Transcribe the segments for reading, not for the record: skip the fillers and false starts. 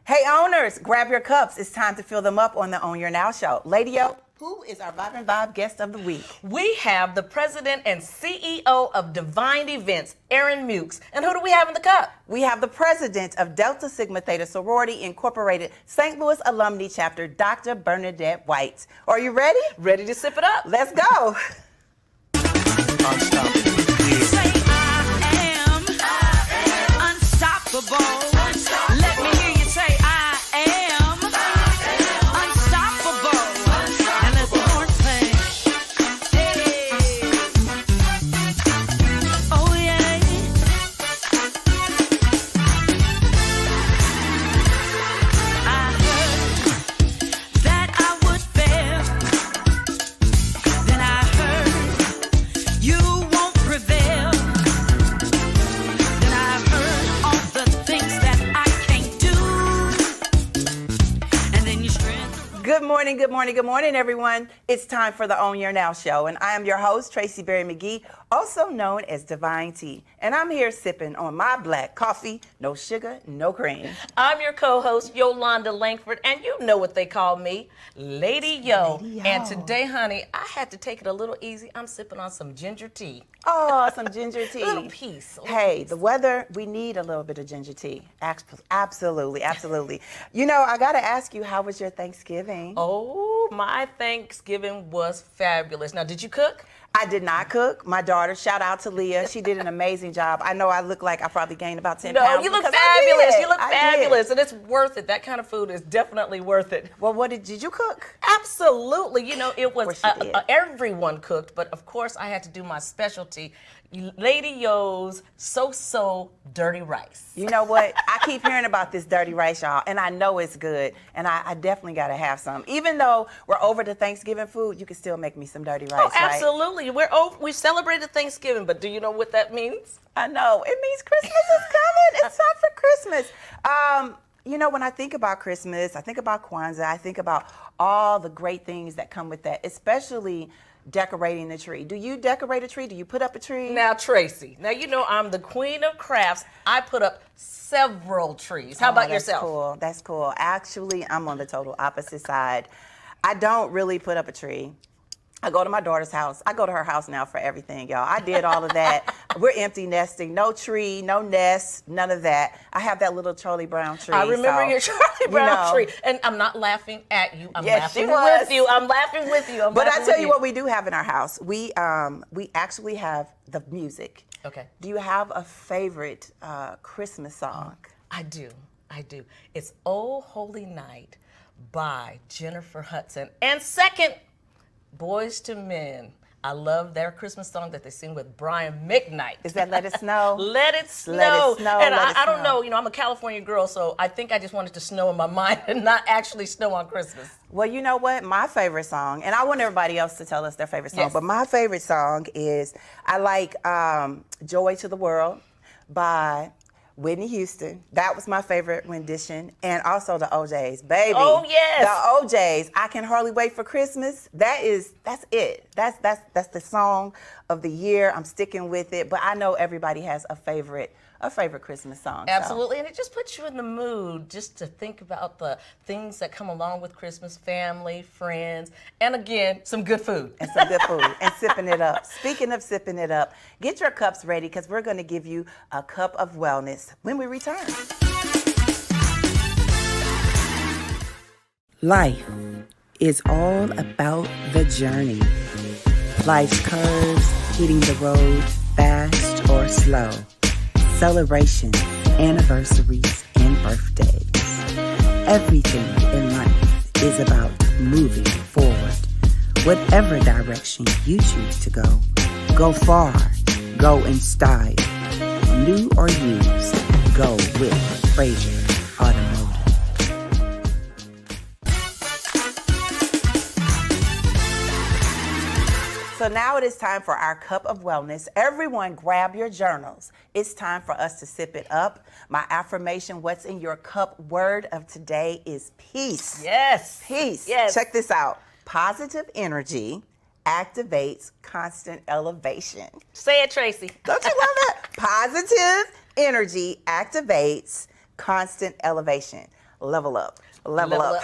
Hey owners, grab your cups. It's time to fill them up on the Own Your Now show. Lady-O, who is our Vibrant Vibe guest of the week? We have the president and CEO of Divine Events, Aaren Muex. And who do we have in the cup? We have the president of Delta Sigma Theta Sorority Incorporated, St. Louis Alumnae Chapter, Dr. Bernadette White. Are you ready? Ready to sip it up. Let's go. Say I am unstoppable. Let me hear you say I am unstoppable. And let the horn play. Hey. Oh yeah. I heard that I would fail. Then I heard you won't prevail. Then I heard all the things that I can't do. And then you strength. Good morning, good morning, good morning, everyone. It's time for the Own Your Now show, and I am your host, Tracie Berry-McGhee, also known as DivineTea. And I'm here sipping on my black coffee, no sugar, no cream. I'm your co-host, Yolonda Lankford, and you know what they call me, Lady-O. Lady-O. And today, honey, I had to take it a little easy. I'm sipping on some ginger tea. Oh, some ginger tea. A little piece. Hey, the weather, we need a little bit of ginger tea. Absolutely, absolutely. You know, I got to ask you, how was your Thanksgiving? Oh, my Thanksgiving was fabulous. Now, did you cook? I did not cook. My daughter, shout out to Leah, she did an amazing job. I know I look like I probably gained about 10 No, pounds. you look because I fabulous. did. You look I did. fabulous, and it's worth it. That kind of food is definitely worth it. Well, what did you cook? Absolutely. You know, it was, Of course you did. everyone cooked, but of course I had to do my specialty, Lady O's so dirty rice. You know what? I keep hearing about this dirty rice, y'all, and I know it's good, and I definitely got to have some. Even though we're over the Thanksgiving food, you can still make me some dirty rice, Oh, absolutely. We celebrated Thanksgiving, but do you know what that means? right? I know. It means Christmas is coming. It's time for Christmas. You know, when I think about Christmas, I think about Kwanzaa, I think about all the great things that come with that, especially decorating the tree. Do you decorate a tree? Do you put up a tree? Now, Tracie, now you know I'm the queen of crafts. I put up several trees. How about that's yourself? Cool. That's cool. Actually, I'm on the total opposite side. I don't really put up a tree. I go to my daughter's house. I go to her house now for everything, y'all. I did all of that. We're empty nesting. No tree, no nest, none of that. I have that little Charlie Brown tree. I remember so, your Charlie Brown know. tree. And I'm not laughing at you. I'm Yes, she laughing was. with you. I'm laughing with you. But I tell you what we do have in our house. We actually have the music. Okay. Do you have a favorite Christmas song? I do. It's Oh Holy Night by Jennifer Hudson. And second, Boys to Men. I love their Christmas song that they sing with Berry-McGhee. Is that Let It Snow? Let it snow. Let it snow, And let it I don't snow. know, you know, I'm a California girl, so I think I just wanted to snow in my mind and not actually snow on Christmas. Well, you know what? My favorite song, and I want everybody else to tell us their favorite song, Yes. but my favorite song is, I like Joy to the World by Whitney Houston. That was my favorite rendition. And also the OJs. Baby. Oh, yes. The OJs. I Can Hardly Wait for Christmas. That's it. That's the song of the year. I'm sticking with it. But I know everybody has a favorite Christmas song. so. Absolutely, and it just puts you in the mood just to think about the things that come along with Christmas, family, friends, and again, some good food. And some good food and sipping it up. Speaking of sipping it up, get your cups ready because we're going to give you a cup of wellness when we return. Life is all about the journey. Life's curves, hitting the road fast or slow. Celebrations, anniversaries, and birthdays. Everything in life is about moving forward. Whatever direction you choose to go far, go in style. New or used, go with Fraser Automotive. So now it is time for our cup of wellness. Everyone grab your journals. It's time for us to sip it up. My affirmation, what's in your cup word of today is peace. Yes. Peace. Yes. Check this out. Positive energy activates constant elevation. Say it, Tracie. Don't you love that? Positive energy activates constant elevation. level up. Level up.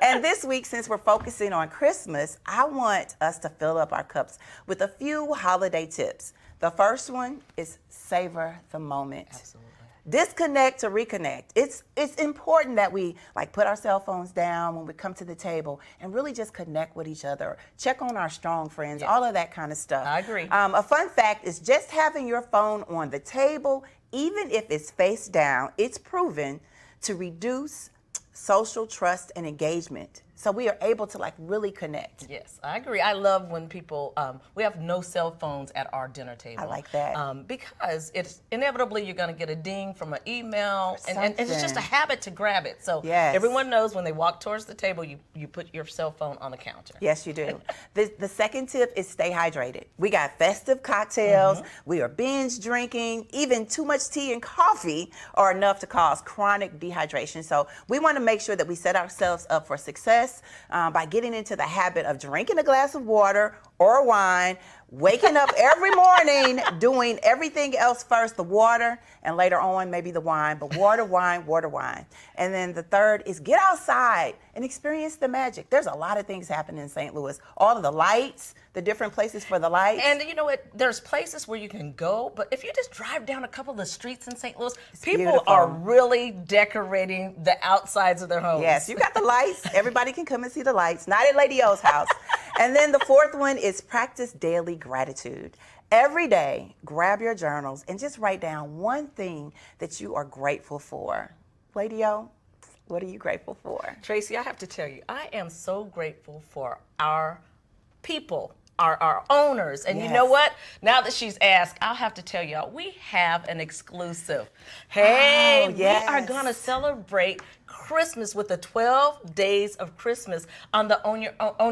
And this week, since we're focusing on Christmas, I want us to fill up our cups with a few holiday tips. The first one is savor the moment. Absolutely. Disconnect to reconnect. It's important that we put our cell phones down when we come to the table and really just connect with each other. Check on our strong friends, all of that kind of stuff. I agree. A fun fact is just having your phone on the table, even if it's face down, it's proven to reduce social trust and engagement. So we are able to really connect. Yes, I agree. I love when people, we have no cell phones at our dinner table. I like that. Because it's inevitably you're going to get a ding from an email, and it's just a habit to grab it. So everyone knows when they walk towards the table, you put your cell phone on the counter. Yes, you do. The second tip is stay hydrated. We got festive cocktails. We are binge drinking. Even too much tea and coffee are enough to cause chronic dehydration. So we want to make sure that we set ourselves up for success by getting into the habit of drinking a glass of water or wine, waking up every morning, doing everything else first, the water, and later on maybe the wine, but water, wine, water, wine. And then the third is get outside and experience the magic. There's a lot of things happening in St. Louis. All of the lights, the different places for the lights. And you know what? There's places where you can go, but if you just drive down a couple of the streets in St. Louis, people are really decorating the outsides of their homes. Yes, you got the lights. Everybody can come and see the lights. Not at Lady O's house. And then the fourth one is practice daily gratitude. Every day, grab your journals and just write down one thing that you are grateful for. Lady O, what are you grateful for? Tracie, I have to tell you, I am so grateful for our people, our owners. And you know what? Now that she's asked, I'll have to tell y'all, we have an exclusive. Hey, we are going to celebrate Christmas with the 12 Days of Christmas on the Own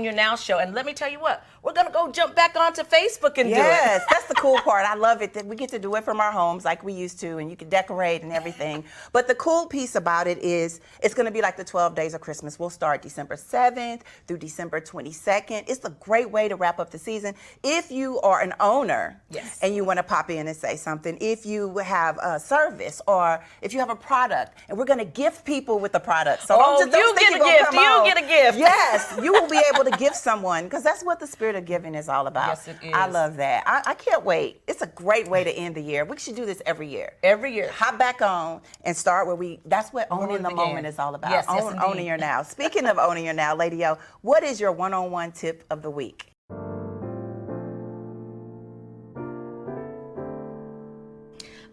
Your Now show. And let me tell you what, we're going to go jump back onto Facebook and do it. Yes, that's the cool part. I love it that we get to do it from our homes like we used to, and you can decorate and everything. But the cool piece about it is it's going to be like the 12 Days of Christmas. We'll start December 7th through December 22nd. It's a great way to wrap up the season. If you are an owner and you want to pop in and say something, if you have a service or if you have a product, and we're going to gift people with the product. So you get a gift. You get a gift. Yes, you will be able to gift someone because that's what the spirit of giving is all about. Yes, it is. I love that. I can't wait. It's a great way to end the year. We should do this every year. Every year. Hop back on and start where that's what owning the moment is all about. Yes, owning your now. Speaking of owning your now, Lady O, what is your one-on-one tip of the week?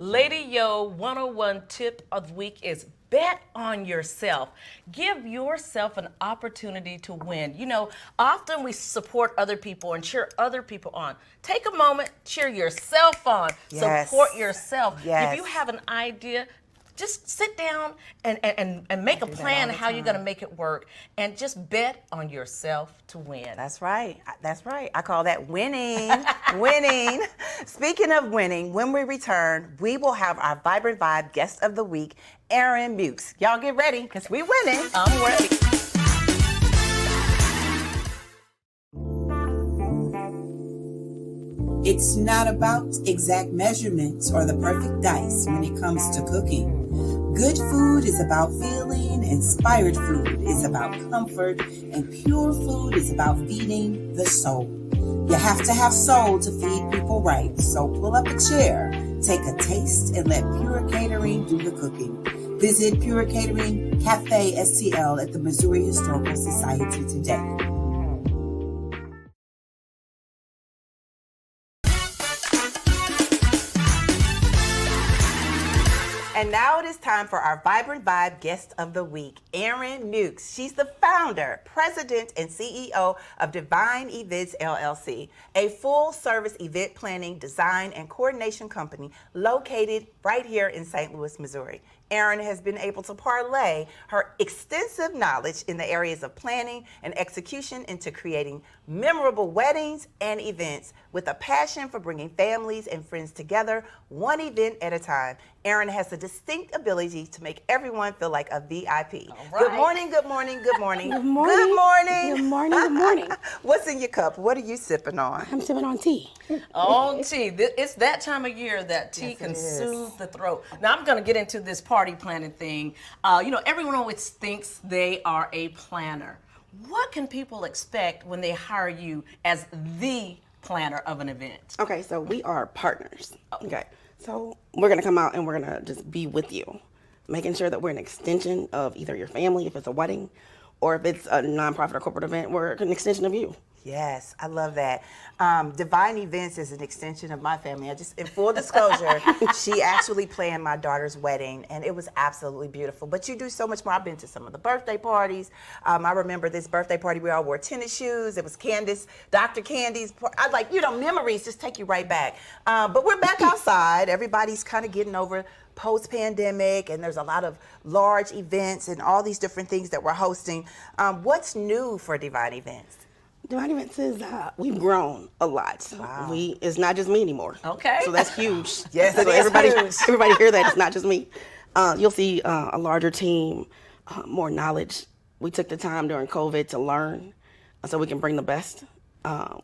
Lady Yo 101 tip of the week is bet on yourself. Give yourself an opportunity to win. You know, often we support other people and cheer other people on. Take a moment, cheer yourself on. Yes. Support yourself. Yes. If you have an idea, just sit down and make a plan how you're going to make it work, and just bet on yourself to win. That's right. That's right. I call that winning. Winning. Speaking of winning, when we return, we will have our Vibrant Vibe guest of the week, Aaren Muex. Y'all get ready because we winning. I'm ready. It's not about exact measurements or the perfect dice when it comes to cooking. Good food is about feeling, inspired food is about comfort, and pure food is about feeding the soul. You have to have soul to feed people right, so pull up a chair, take a taste, and let Pure Catering do the cooking. Visit Pure Catering Cafe STL at the Missouri Historical Society today. And now it is time for our Vibrant Vibe guest of the week, Aaren Muex. She's the founder, president, and CEO of Divine Events LLC, a full-service event planning, design, and coordination company located right here in St. Louis, Missouri. Aaren has been able to parlay her extensive knowledge in the areas of planning and execution into creating memorable weddings and events with a passion for bringing families and friends together one event at a time. Aaren has the distinct ability to make everyone feel like a VIP. right. Good morning, good morning, good morning. Good morning. Good morning. Good morning. Good morning. What's in your cup? What are you sipping on? I'm sipping on tea. Oh, tea. It's that time of year that tea can soothe the throat. Now, I'm going to get into this party planning thing. Everyone always thinks they are a planner. What can people expect when they hire you as the planner of an event? Okay, so we are partners. Okay, so we're gonna come out and we're gonna just be with you, making sure that we're an extension of either your family, if it's a wedding, or if it's a nonprofit or corporate event, we're an extension of you. Yes, I love that. Divine Events is an extension of my family. In full disclosure, she actually planned my daughter's wedding, and it was absolutely beautiful. But you do so much more. I've been to some of the birthday parties. I remember this birthday party, we all wore tennis shoes. It was Dr. Candy's. Memories just take you right back. But we're back outside. Everybody's kind of getting over post-pandemic, and there's a lot of large events and all these different things that we're hosting. What's new for Divine Events? Divine Events is, we've grown a lot. Wow. It's not just me anymore. Okay. So that's huge. Yes, so it is everybody hear that, it's not just me. You'll see a larger team, more knowledge. We took the time during COVID to learn so we can bring the best.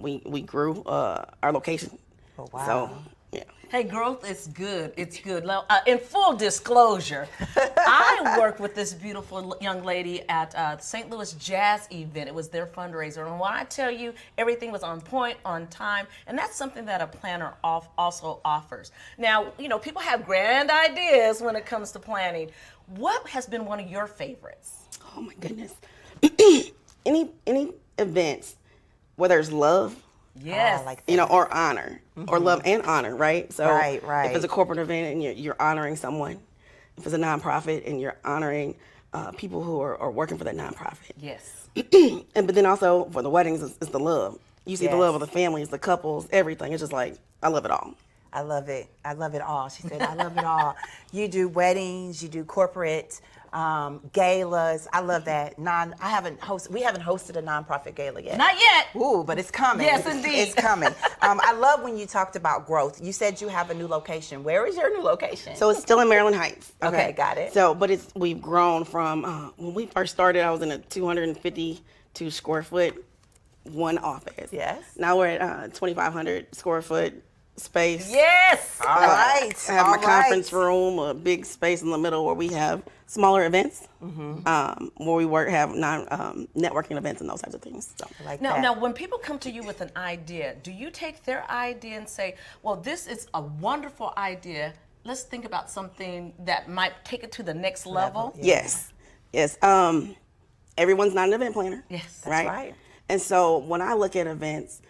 We grew our location. Oh, wow. So, yeah. Hey, growth is good. It's good. Now, in full disclosure, I worked with this beautiful young lady at St. Louis Jazz event. It was their fundraiser. And when I tell you, everything was on point, on time, and that's something that a planner also offers. Now, people have grand ideas when it comes to planning. What has been one of your favorites? Oh, my goodness. Any events where there's love, Yes. Oh, like that. or honor, or love and honor, right? So Right. if it's a corporate event and you're honoring someone, if it's a nonprofit and you're honoring people who are working for that nonprofit. Yes. But then also for the weddings, it's the love. You see the Yes. love of the families, the couples, everything. It's just like, I love it all. I love it. I love it all. She said, I love it all. You do weddings, you do corporate galas. I love that. We haven't hosted a nonprofit gala yet. Not yet. Ooh, but it's coming. Yes, indeed. It's coming. I love when you talked about growth. You said you have a new location. Where is your new location? So it's still in Maryland Heights. Okay, got it. So, but we've grown from, when we first started, I was in a 252 square foot, one office. Yes. Now we're at 2,500 square foot space. Yes. All right. I have my all conference right. room, a big space in the middle where we have smaller events, where we have networking events and those types of things. So. Like that. Now, when people come to you with an idea, do you take their idea and say, well, this is a wonderful idea. Let's think about something that might take it to the next level? Yes. Everyone's not an event planner. Yes, that's right. And so when I look at events,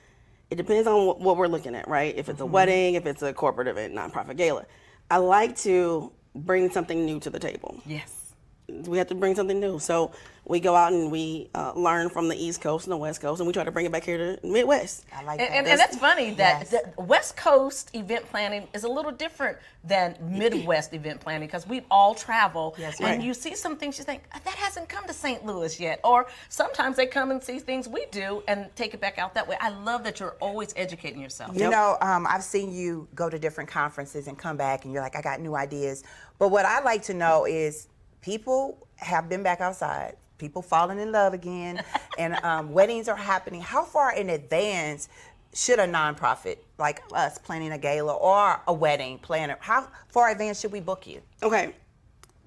it depends on what we're looking at, right? If it's a wedding, if it's a corporate event, nonprofit gala. I like to bring something new to the table. Yes. We have to bring something new. So we go out and we learn from the East Coast and the West Coast, and we try to bring it back here to the Midwest. I like that. And that's funny that Yes. the West Coast event planning is a little different than Midwest event planning because we all travel. Yes, and right. you see some things you think, that hasn't come to St. Louis yet. Or sometimes they come and see things we do and take it back out that way. I love that you're always educating yourself. You know, I've seen you go to different conferences and come back and you're like, I got new ideas. But what I like to know is people have been back outside, people falling in love again, and weddings are happening. How far in advance should a nonprofit like us planning a gala or a wedding planner, how far advance should we book you? Okay,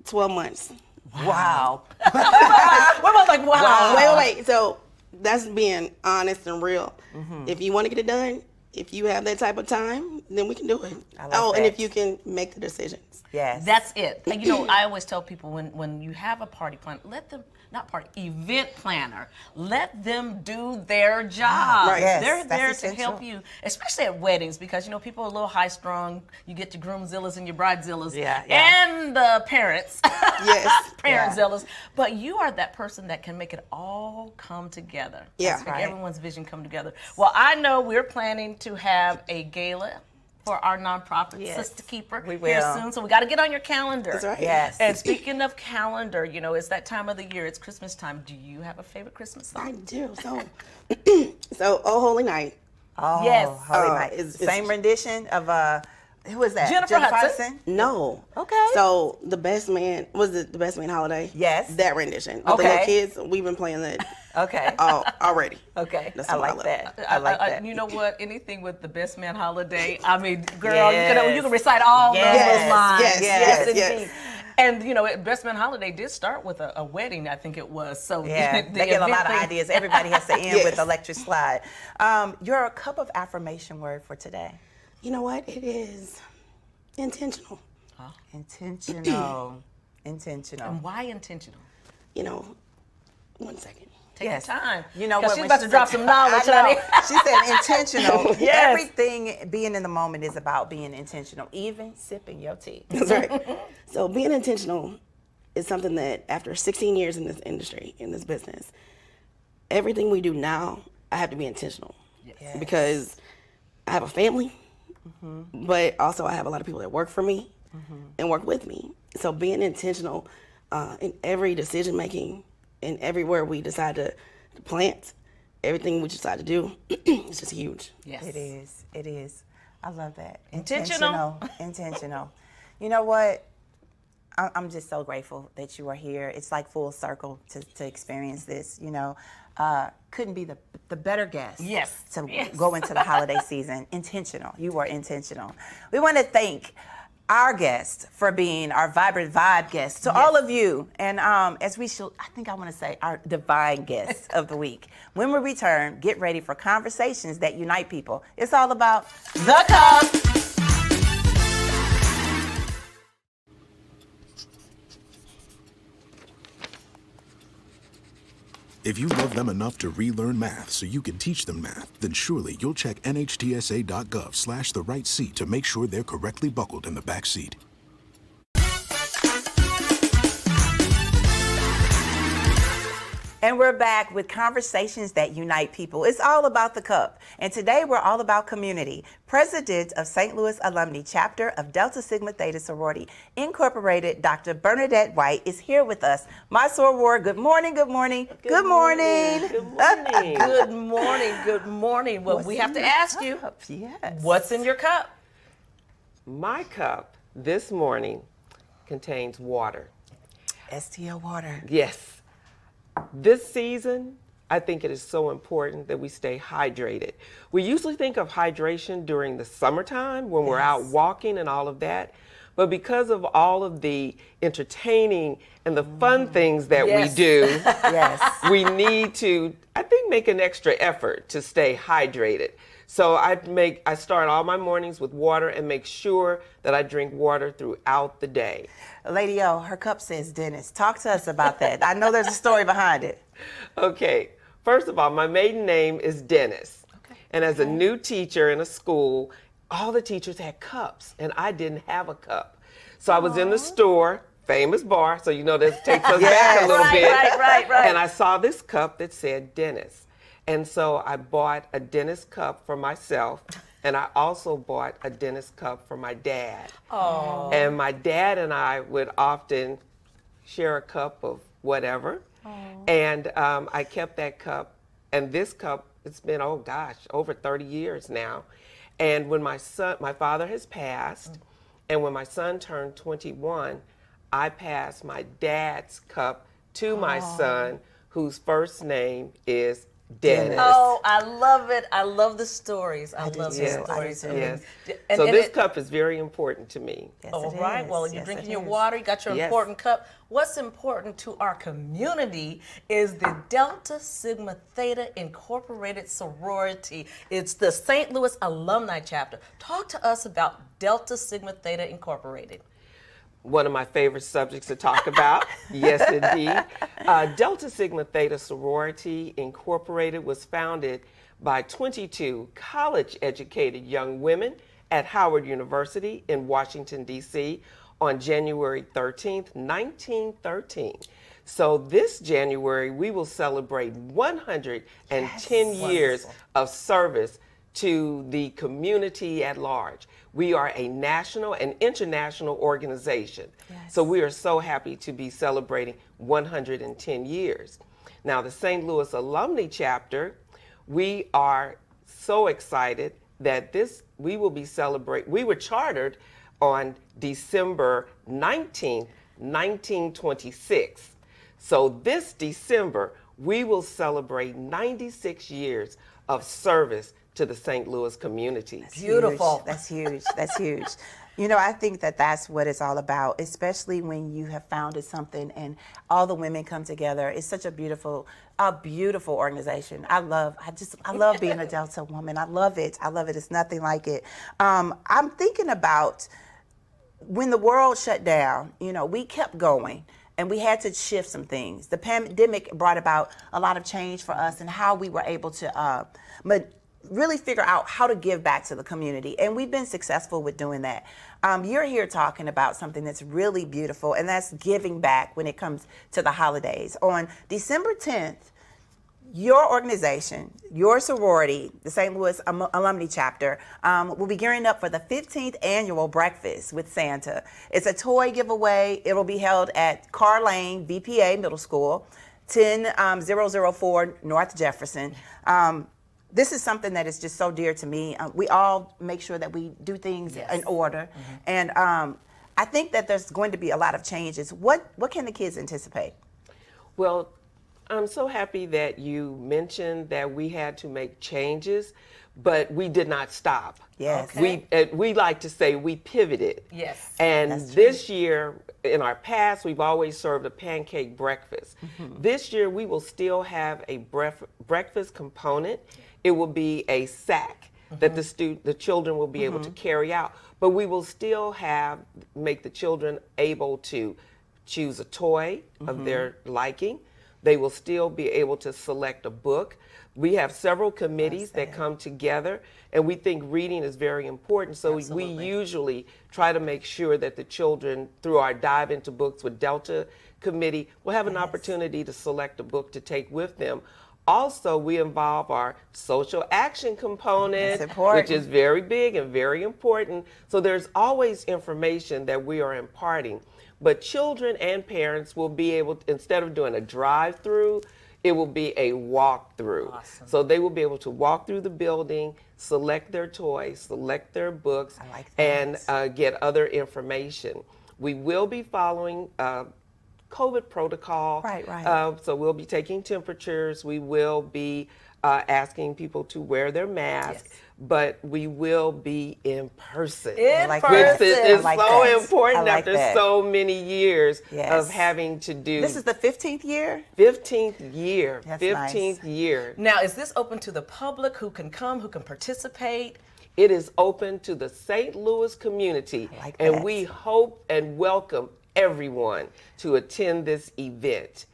12 months. Wow. We're both like, wow. Wait. So that's being honest and real. If you want to get it done, if you have that type of time, then we can do it. like and that. if you can make the decisions. Yes. That's it. And, I always tell people when you have a party plan, event planner, let them do their job. Right. Yes, They're that's there to essential. help you, especially at weddings, because people are a little high strung. You get your groomzillas and your bridezillas, Yeah. and the parents, Yes. parentzillas. But you are that person that can make it all come together. Yeah. Make Right. everyone's vision come together. Well, I know we're planning to have a gala for our nonprofit, Yes, Sister Keeper, we here will. soon. So we got to get on your calendar. That's right. Yes. And speaking of calendar, it's that time of the year. It's Christmas time. Do you have a favorite Christmas I song? do. So Oh Holy Night. Oh, Yes. Holy Night. It's- Same rendition of Who was that? Jennifer Hudson? No. Okay. So the Best Man, was it the Best Man Holiday? Yes. That rendition. Okay. The little kids, we've been playing that Okay. already. Okay. That's I what like that. I like that. You know what? Anything with the Best Man Holiday. I mean, girl, Yes. you can recite all Yes. those lines. Yes. Indeed. And you know, Best Man Holiday did start with a wedding, I think it was. So Yeah, the they get a lot of event ideas. Everybody has to end with electric slide. Your cup of affirmation word for today? You know what? It is intentional. Intentional. Intentional. And why intentional? You know, 1 second. Take your time. You know 'Cause what? she's when about she to drop said- some knowledge, I know. honey. She said intentional. Yes. Everything being in the moment is about being intentional, even sipping your tea. That's right. So being intentional is something that after 16 years in this industry, in this business, everything we do now, I have to be intentional. Yes. Because I have a family, but also I have a lot of people that work for me and work with me. So being intentional in every decision making and everywhere we decide to plant, everything we decide to do, it's just huge. Yes. It is. It is. I love that. Intentional. Intentional. You know what? I'm just so grateful that you are here. It's like full circle to experience this. You know, couldn't be the better guest. Yes. To Yes. go into the holiday season. Intentional. You were intentional. We want to thank our guest for being our vibrant vibe guest. To all of you, and as we should, I think I want to say our divine guest of the week. When we return, get ready for conversations that unite people. It's all about the cup. If you love them enough to relearn math so you can teach them math, then surely you'll check nhtsa.gov/the right seat to make sure they're correctly buckled in the back seat. And we're back with conversations that unite people. It's all about the cup. And today we're all about community. President of St. Louis Alumnae Chapter of Delta Sigma Theta Sorority Incorporated, Dr. Bernadette White, is here with us. My soror, good morning, good morning, good morning. Good morning. Good morning. Good morning. Well, we have to ask you, Yes. what's in your cup? My cup this morning contains water. STL water. Yes. This season, I think it is so important that we stay hydrated. We usually think of hydration during the summertime when we're out walking and all of that. But because of all of the entertaining and the fun things that Yes. we do, Yes. we need to, I think, make an extra effort to stay hydrated. So I start all my mornings with water and make sure that I drink water throughout the day. Lady O, her cup says Dennis. Talk to us about that. I know there's a story behind it. Okay, first of all, my maiden name is Dennis. And as a new teacher in a school, all the teachers had cups and I didn't have a cup. So I was in the store, famous bar, so you know this takes us back a little Right, bit. right. And I saw this cup that said Dennis. And so I bought a Dennis cup for myself, and I also bought a Dennis cup for my dad. Oh. And my dad and I would often share a cup of whatever. And I kept that cup, and this cup, it's been, oh gosh, over 30 years now. And when my father has passed, and when my son turned 21, I passed my dad's cup to my son, whose first name is Dennis. Oh, I love it. I love the stories. I do love too. the Yes, stories. yes. And- So and this it- cup is very important to me. Yes, All it right. is. Well, you're Yes, drinking it your is. water. You got your Yes. important cup. What's important to our community is the Delta Sigma Theta Incorporated Sorority. It's the St. Louis Alumni Chapter. Talk to us about Delta Sigma Theta Incorporated. One of my favorite subjects to talk about. Yes, indeed. Delta Sigma Theta Sorority Incorporated was founded by 22 college-educated young women at Howard University in Washington, D.C. on January 13th, 1913. So this January, we will celebrate 110 years of service to the community at large. We are a national and international organization. So we are so happy to be celebrating 110 years. Now, the St. Louis Alumnae Chapter, we are so excited that we will be celebrating. We were chartered on December 19th, 1926. So this December, we will celebrate 96 years of service to the St. Louis community. Beautiful. Huge. That's huge. That's huge. You know, I think that that's what it's all about, especially when you have founded something and all the women come together. It's such a beautiful organization. I love being a Delta woman. I love it. I love it. It's nothing like it. I'm thinking about when the world shut down, you know, we kept going. And we had to shift some things. The pandemic brought about a lot of change for us and how we were able to really figure out how to give back to the community. And we've been successful with doing that. You're here talking about something that's really beautiful, and that's giving back when it comes to the holidays. On December 10th, your organization, your sorority, the St. Louis Alumnae chapter, will be gearing up for the 15th annual Breakfast with Santa. It's a toy giveaway. It will be held at Carr Lane VPA Middle School, 10004 North Jefferson. This is something that is just so dear to me. We all make sure that we do things in order. And I think that there's going to be a lot of changes. What can the kids anticipate? Well, I'm so happy that you mentioned that we had to make changes, but we did not stop. Yes. Okay. We like to say we pivoted. Yes. And That's this year, in our past, we've always served a pancake breakfast. This year, we will still have a breakfast component. It will be a sack that the children will be able to carry out, but we will still make the children able to choose a toy of their liking. They will still be able to select a book. We have several committees that come together, and we think reading is very important. So we usually try to make sure that the children, through our Dive Into Books with Delta committee, will have an opportunity to select a book to take with them. Also, we involve our social action component, which is very big and very important. So there's always information that we are imparting. But children and parents will be able to, instead of doing a drive-through, it will be a walk-through. Awesome. So they will be able to walk through the building, select their toys, select their books, and get other information. We will be following COVID protocol. Right. So we'll be taking temperatures. We will be asking people to wear their masks. But we will be in person. In person. Which is like so that. important I like after that. so many years of having to do. This is the 15th year? 15th year. That's 15th year. Now, is this open to the public who can come, who can participate? It is open to the St. Louis community. I like and that. we hope and welcome everyone to attend this event.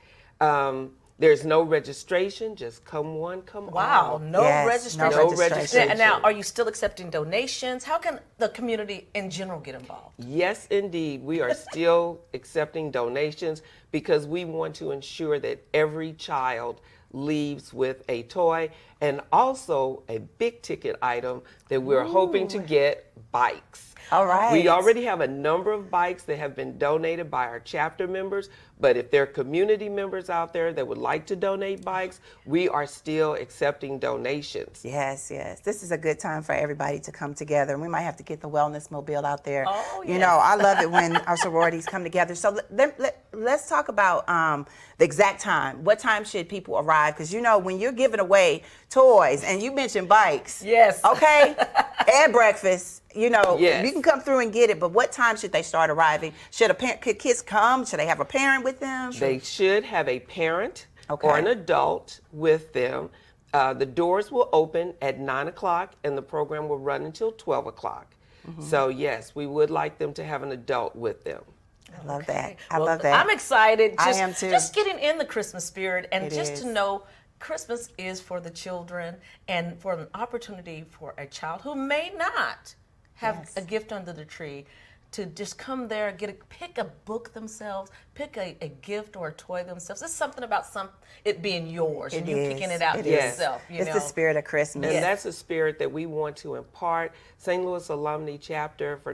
There's no registration, just come one, come Wow, all. no Yes, registration. no registration. Now, are you still accepting donations? How can the community in general get involved? Yes, indeed. We are still accepting donations because we want to ensure that every child leaves with a toy and also a big ticket item that we're hoping to get, bikes. All right. We already have a number of bikes that have been donated by our chapter members, but if there are community members out there that would like to donate bikes, we are still accepting donations. Yes. This is a good time for everybody to come together. And we might have to get the wellness mobile out there. Oh, You know, I love it when our sororities come together. So let's talk about the exact time. What time should people arrive? Because, you know, when you're giving away toys, and you mentioned bikes. Yes. Okay? And breakfast. You know, Yes. you can come through and get it, but what time should they start arriving? Could kids come? Should they have a parent with them? They should have a parent or an adult with them. The doors will open at 9 o'clock and the program will run until 12 o'clock. So yes, we would like them to have an adult with them. I love that. I Well, love that. I'm excited. I am too. Just getting in the Christmas spirit and It just is. to know Christmas is for the children and for an opportunity for a child who may not have a gift under the tree to just come there, pick a book themselves, pick a gift or a toy themselves. It's something about it being yours and you picking it out yourself. It's the spirit of Christmas. And that's the spirit that we want to impart. St. Louis Alumnae chapter for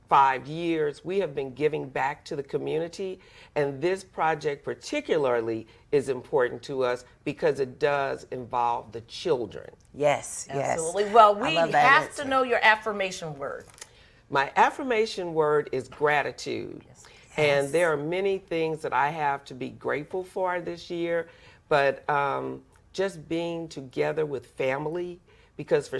5 years, we have been giving back to the community, and this project particularly is important to us because it does involve the children. Yes, Absolutely. yes. Well, I we love that have answer. to know your affirmation word. My affirmation word is gratitude. And there are many things that I have to be grateful for this year, but just being together with family, because for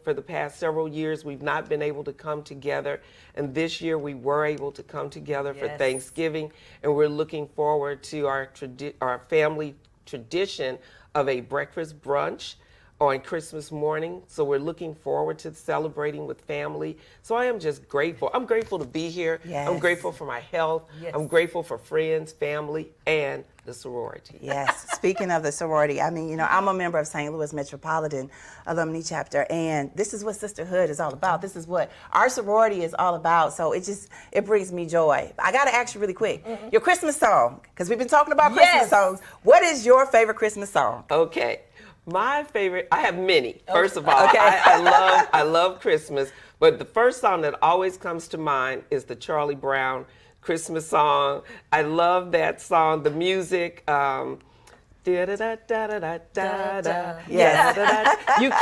the past several years, we've not been able to come together. And this year we were able to come together for Thanksgiving, and we're looking forward to our family tradition of a breakfast brunch on Christmas morning. So we're looking forward to celebrating with family. So I am just grateful. I'm grateful to be here. Yes. I'm grateful for my health. I'm grateful for friends, family, and the sorority. Yes. Speaking of the sorority, I mean, you know, I'm a member of St. Louis Metropolitan Alumnae Chapter, and this is what sisterhood is all about. This is what our sorority is all about. So it brings me joy. I got to ask you really quick, your Christmas song, because we've been talking about Christmas songs. What is your favorite Christmas song? Okay. My favorite, I have many. First of all, I love Christmas, but the first song that always comes to mind is the Charlie Brown Christmas song. I love that song, the music. You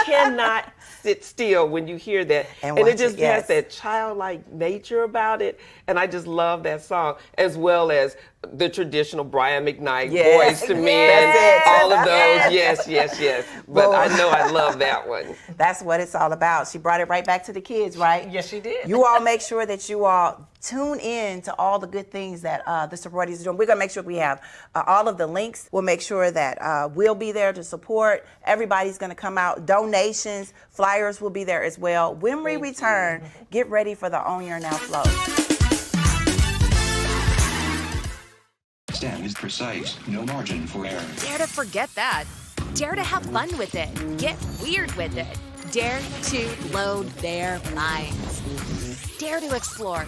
cannot sit still when you hear that. And it just has that childlike nature about it. And I just love that song, as well as the traditional Berry-McGhee, Boys to Men, all of those. Yes. But I know I love that one. That's what it's all about. She brought it right back to the kids, right? Yes, she did. You all make sure that you all tune in to all the good things that the sororities are doing. We're going to make sure we have all of the links. We'll make sure that we'll be there to support. Everybody's going to come out. Donations, flyers will be there as well. When we return, get ready for the Own Your Now flow. Stem is precise, no margin for error. Dare to forget that. Dare to have fun with it. Get weird with it. Dare to load their minds. Dare to explore.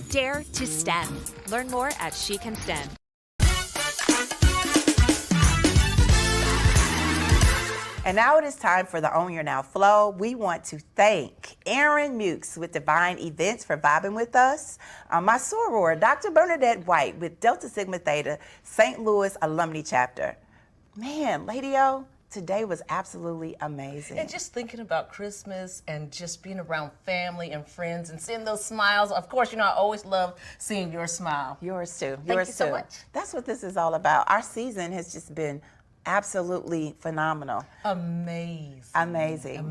Dare to STEM. Learn more at She Can STEM. And now it is time for the Own Your Now flow. We want to thank Aaren Muex with Divine Events for vibing with us. My soror, Dr. Bernadette White with Delta Sigma Theta, St. Louis Alumnae Chapter. Man, Lady O, today was absolutely amazing. And just thinking about Christmas and just being around family and friends and seeing those smiles. Of course, you know, I always love seeing your smile. Yours too. Thank you so much. That's what this is all about. Our season has just been absolutely phenomenal. Amazing.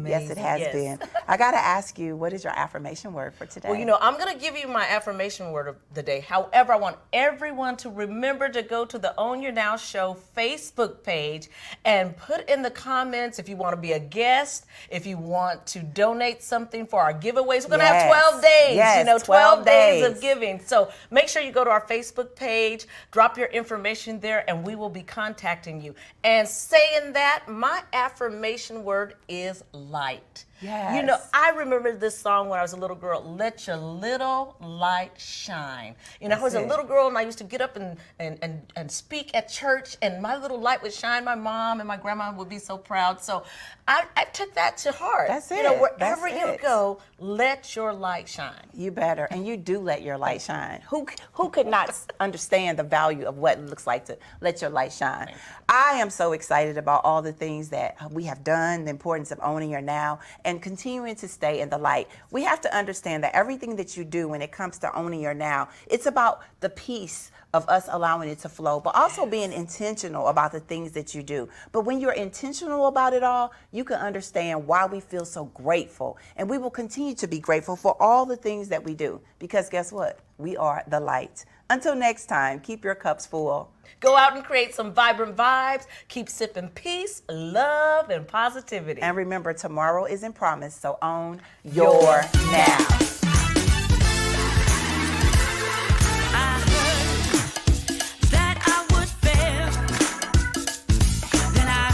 Yes, it has been. I got to ask you, what is your affirmation word for today? Well, you know, I'm going to give you my affirmation word of the day. However, I want everyone to remember to go to the Own Your Now Show Facebook page and put in the comments if you want to be a guest, if you want to donate something for our giveaways. We're going to have 12 days, yes, you know, 12 days of giving. So make sure you go to our Facebook page, drop your information there, and we will be contacting you. And saying that, my affirmation word is light. Yes. You know, I remember this song when I was a little girl, Let Your Little Light Shine. You know, I was a little girl and I used to get up and speak at church, and my little light would shine. My mom and my grandma would be so proud. So I took that to heart. That's it. You know, wherever you go, let your light shine. You better. And you do let your light shine. Who could not understand the value of what it looks like to let your light shine? I am so excited about all the things that we have done, the importance of owning your now, and continuing to stay in the light. We have to understand that everything that you do when it comes to owning your now, it's about the peace of us allowing it to flow, but also being intentional about the things that you do. But when you're intentional about it all, you can understand why we feel so grateful. And we will continue to be grateful for all the things that we do. Because guess what? We are the light. Until next time, keep your cups full. Go out and create some vibrant vibes. Keep sipping peace, love, and positivity. And remember, tomorrow isn't promised, so own your now.